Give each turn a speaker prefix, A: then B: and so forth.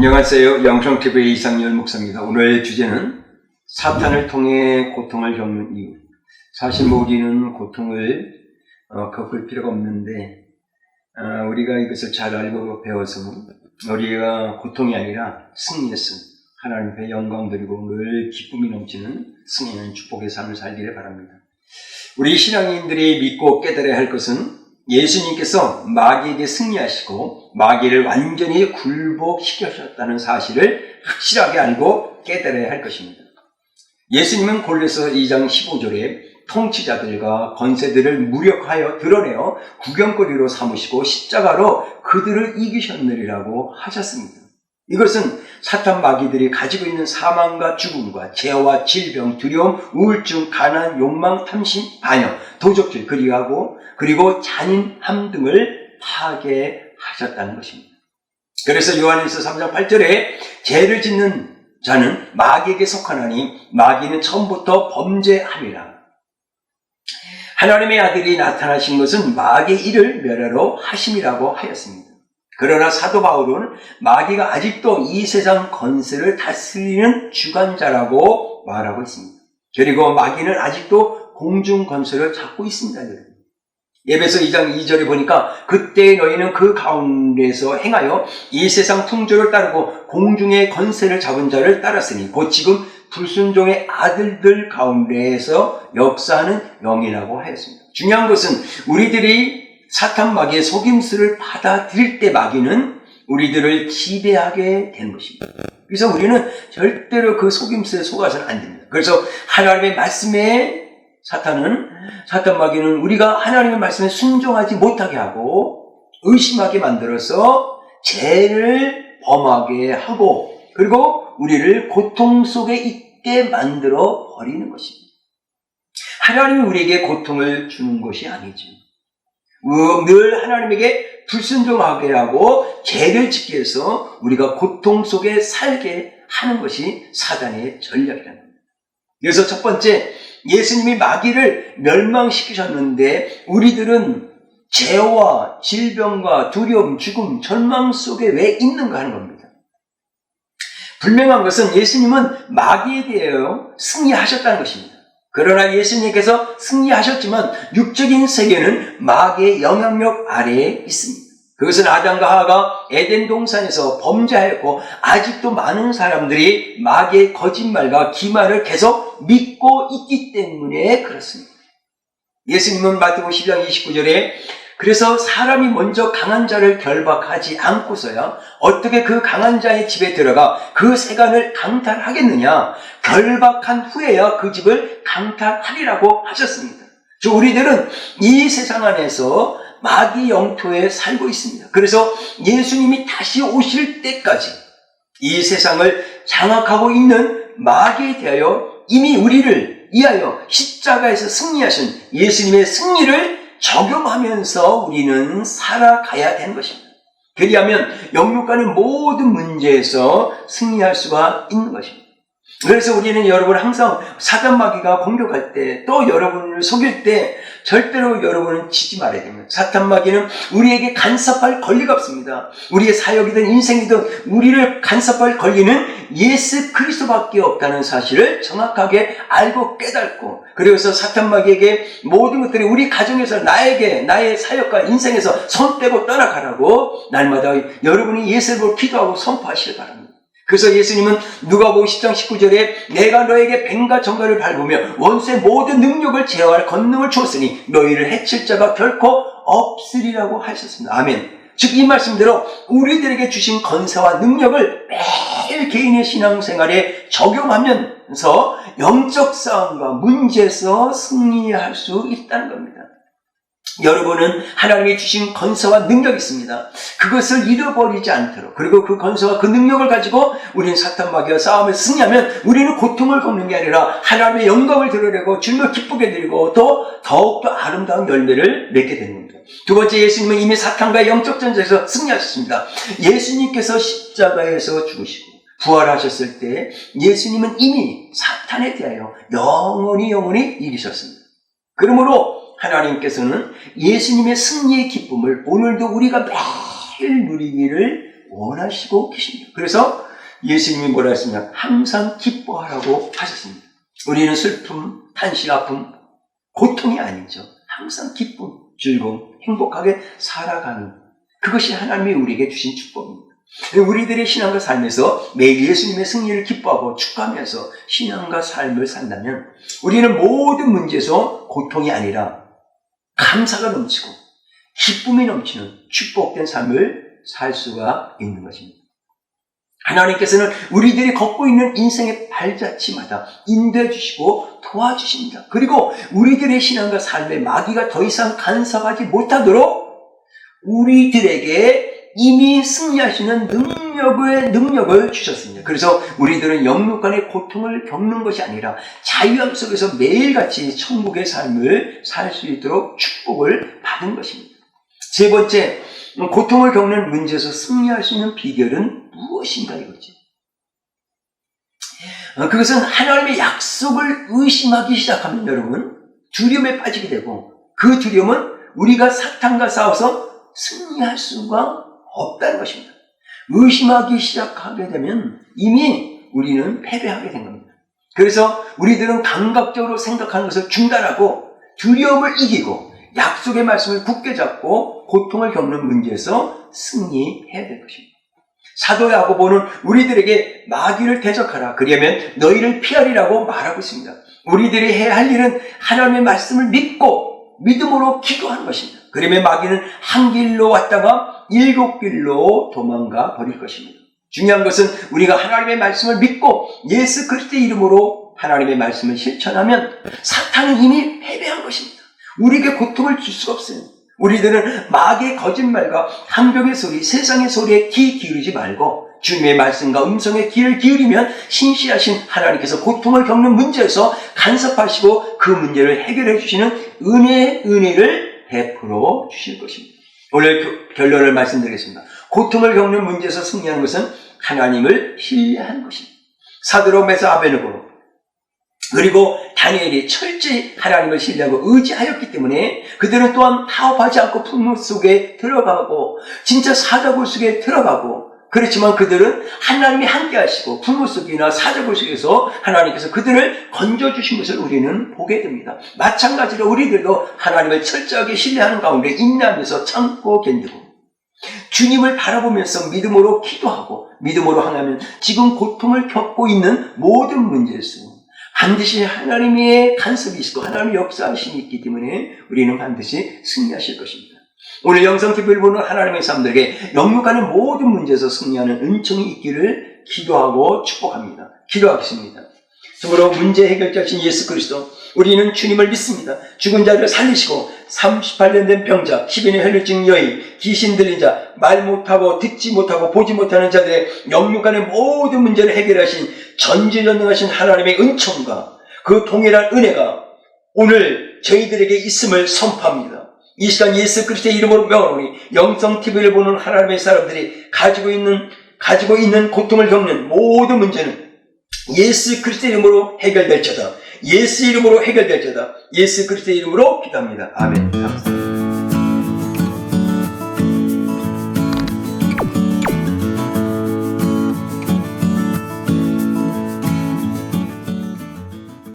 A: 안녕하세요. 영성TV의 이상열 목사입니다. 오늘 주제는 사탄을 통해 고통을 겪는 이유. 사실 우리는 고통을 겪을 필요가 없는데 우리가 이것을 잘 알고 배워서 우리가 고통이 아니라 승리해서 하나님 앞에 영광 드리고 늘 기쁨이 넘치는 승리하는 축복의 삶을 살기를 바랍니다. 우리 신앙인들이 믿고 깨달아야 할 것은 예수님께서 마귀에게 승리하시고 마귀를 완전히 굴복시키셨다는 사실을 확실하게 알고 깨달아야 할 것입니다. 예수님은 골로새 2장 15절에 통치자들과 권세들을 무력하여 드러내어 구경거리로 삼으시고 십자가로 그들을 이기셨느니라고 하셨습니다. 이것은 사탄 마귀들이 가지고 있는 사망과 죽음과 죄와 질병, 두려움, 우울증, 가난, 욕망, 탐심, 반역, 도적질, 그리고 잔인함 등을 파괴하셨다는 것입니다. 그래서 요한일서 3장 8절에 죄를 짓는 자는 마귀에게 속하나니 마귀는 처음부터 범죄함이라. 하나님의 아들이 나타나신 것은 마귀의 일을 멸하러 하심이라고 하였습니다. 그러나 사도 바울은 마귀가 아직도 이 세상 권세를 다스리는 주관자라고 말하고 있습니다. 그리고 마귀는 아직도 공중 권세를 잡고 있습니다. 에베소 2장 2절에 보니까 그때 너희는 그 가운데서 행하여 이 세상 풍조를 따르고 공중의 권세를 잡은 자를 따랐으니 곧 지금 불순종의 아들들 가운데에서 역사하는 영이라고 하였습니다. 중요한 것은 우리들이 사탄 마귀의 속임수를 받아들일 때 마귀는 우리들을 지배하게 되는 것입니다. 그래서 우리는 절대로 그 속임수에 속아서는 안 됩니다. 그래서 하나님의 말씀에 사탄 마귀는 우리가 하나님의 말씀에 순종하지 못하게 하고 의심하게 만들어서 죄를 범하게 하고 그리고 우리를 고통 속에 있게 만들어 버리는 것입니다. 하나님이 우리에게 고통을 주는 것이 아니죠. 늘 하나님에게 불순종하게 하고 죄를 짓게 해서 우리가 고통 속에 살게 하는 것이 사단의 전략이라는 겁니다. 그래서 첫 번째, 예수님이 마귀를 멸망시키셨는데 우리들은 죄와 질병과 두려움, 죽음, 절망 속에 왜 있는가 하는 겁니다. 분명한 것은 예수님은 마귀에 대하여 승리하셨다는 것입니다. 그러나 예수님께서 승리하셨지만 육적인 세계는 마귀의 영향력 아래에 있습니다. 그것은 아담과 하와가 에덴 동산에서 범죄하였고 아직도 많은 사람들이 마귀의 거짓말과 기만을 계속 믿고 있기 때문에 그렇습니다. 예수님은 마태복음 10장 29절에 그래서 사람이 먼저 강한 자를 결박하지 않고서야 어떻게 그 강한 자의 집에 들어가 그 세간을 강탈하겠느냐. 결박한 후에야 그 집을 강탈하리라고 하셨습니다. 우리들은 이 세상 안에서 마귀 영토에 살고 있습니다. 그래서 예수님이 다시 오실 때까지 이 세상을 장악하고 있는 마귀에 대하여 이미 우리를 위하여 십자가에서 승리하신 예수님의 승리를 적용하면서 우리는 살아가야 되는 것입니다. 그리하면 영육간의 모든 문제에서 승리할 수가 있는 것입니다. 그래서 우리는 여러분 항상 사단 마귀가 공격할 때 또 여러분을 속일 때 절대로 여러분은 지지 말아야 됩니다. 사단 마귀는 우리에게 간섭할 권리가 없습니다. 우리의 사역이든 인생이든 우리를 간섭할 권리는 예수 그리스도밖에 없다는 사실을 정확하게 알고 깨닫고 그래서 사단 마귀에게 모든 것들이 우리 가정에서 나의 사역과 인생에서 손 떼고 떠나가라고 날마다 여러분이 예수를 보고 기도하고 선포하시길 바랍니다. 그래서 예수님은 누가복음 10장 19절에 내가 너에게 뱀과 정갈을 밟으며 원수의 모든 능력을 제어할 권능을 주었으니 너희를 해칠 자가 결코 없으리라고 하셨습니다. 아멘. 즉 이 말씀대로 우리들에게 주신 권세와 능력을 매일 개인의 신앙생활에 적용하면서 영적 싸움과 문제에서 승리할 수 있다는 겁니다. 여러분은 하나님이 주신 권세와 능력이 있습니다. 그것을 잃어버리지 않도록 그리고 그 권세와 그 능력을 가지고 우리는 사탄 마귀와 싸움에 승리하면 우리는 고통을 겪는 게 아니라 하나님의 영광을 드러내고 주님을 기쁘게 드리고 더욱더 아름다운 열매를 맺게 되는 겁니다. 두 번째, 예수님은 이미 사탄과의 영적 전쟁에서 승리하셨습니다. 예수님께서 십자가에서 죽으시고 부활하셨을 때 예수님은 이미 사탄에 대하여 영원히 이기셨습니다. 그러므로 하나님께서는 예수님의 승리의 기쁨을 오늘도 우리가 매일 누리기를 원하시고 계십니다. 그래서 예수님이 뭐라 했습니까? 항상 기뻐하라고 하셨습니다. 우리는 슬픔, 탄식, 아픔, 고통이 아니죠. 항상 기쁨, 즐거움, 행복하게 살아가는 그것이 하나님이 우리에게 주신 축복입니다. 우리들의 신앙과 삶에서 매일 예수님의 승리를 기뻐하고 축하하면서 신앙과 삶을 산다면 우리는 모든 문제에서 고통이 아니라 감사가 넘치고 기쁨이 넘치는 축복된 삶을 살 수가 있는 것입니다. 하나님께서는 우리들이 걷고 있는 인생의 발자취마다 인도해 주시고 도와주십니다. 그리고 우리들의 신앙과 삶의 마귀가 더 이상 간섭하지 못하도록 우리들에게 이미 승리하시는 능력을 주셨습니다. 그래서 우리들은 영육간의 고통을 겪는 것이 아니라 자유함 속에서 매일같이 천국의 삶을 살 수 있도록 축복을 받은 것입니다. 세 번째, 고통을 겪는 문제에서 승리할 수 있는 비결은 무엇인가 이거지. 그것은 하나님의 약속을 의심하기 시작하면 여러분 두려움에 빠지게 되고 그 두려움은 우리가 사탄과 싸워서 승리할 수가 없다는 것입니다. 의심하기 시작하게 되면 이미 우리는 패배하게 된 겁니다. 그래서 우리들은 감각적으로 생각하는 것을 중단하고 두려움을 이기고 약속의 말씀을 굳게 잡고 고통을 겪는 문제에서 승리해야 될 것입니다. 사도 야고보는 우리들에게 마귀를 대적하라. 그리하면 너희를 피하리라고 말하고 있습니다. 우리들이 해야 할 일은 하나님의 말씀을 믿고 믿음으로 기도하는 것입니다. 그러면 마귀는 한 길로 왔다가 7길로 도망가 버릴 것입니다. 중요한 것은 우리가 하나님의 말씀을 믿고 예수 그리스도의 이름으로 하나님의 말씀을 실천하면 사탄은 이미 패배한 것입니다. 우리에게 고통을 줄 수가 없어요. 우리들은 마귀의 거짓말과 함정의 소리, 세상의 소리에 귀 기울이지 말고 주님의 말씀과 음성에 귀를 기울이면 신실하신 하나님께서 고통을 겪는 문제에서 간섭하시고 그 문제를 해결해 주시는 은혜를 베풀어 주실 것입니다. 오늘 결론을 말씀드리겠습니다. 고통을 겪는 문제에서 승리하는 것은 하나님을 신뢰하는 것입니다. 사드락 메삭 아베드노고 그리고 다니엘이 철저히 하나님을 신뢰하고 의지하였기 때문에 그들은 또한 타협하지 않고 풍문 속에 들어가고 진짜 사자굴 속에 들어가고 그렇지만 그들은 하나님이 함께 하시고 풍문 속이나 사자굴 속에서 하나님께서 그들을 건져주신 것을 우리는 보게 됩니다. 마찬가지로 우리들도 하나님을 철저하게 신뢰하는 가운데 인내하면서 참고 견디고 주님을 바라보면서 믿음으로 기도하고 믿음으로 하나면 지금 고통을 겪고 있는 모든 문제에서 반드시 하나님의 간섭이 있고 하나님의 역사하심이 있기 때문에 우리는 반드시 승리하실 것입니다. 오늘 영성 TV를 보는 하나님의 사람들에게 영육하는 모든 문제에서 승리하는 은총이 있기를 기도하고 축복합니다. 기도하겠습니다. 참으로 문제 해결자신 예수 그리스도, 우리는 주님을 믿습니다. 죽은 자를 살리시고 38년 된 병자, 10인의 혈루증 여인, 귀신 들린 자, 말 못하고 듣지 못하고 보지 못하는 자들의 영육간의 모든 문제를 해결하신 전지전능하신 하나님의 은총과 그 동일한 은혜가 오늘 저희들에게 있음을 선포합니다. 이 시간 예수 그리스도의 이름으로 명하노니 영성TV를 보는 하나님의 사람들이 가지고 있는 고통을 겪는 모든 문제는 예수 그리스도의 이름으로 해결될지어다. 예수 이름으로 해결될지어다. 예수 그리스도의 이름으로 기도합니다. 아멘. 감사합니다.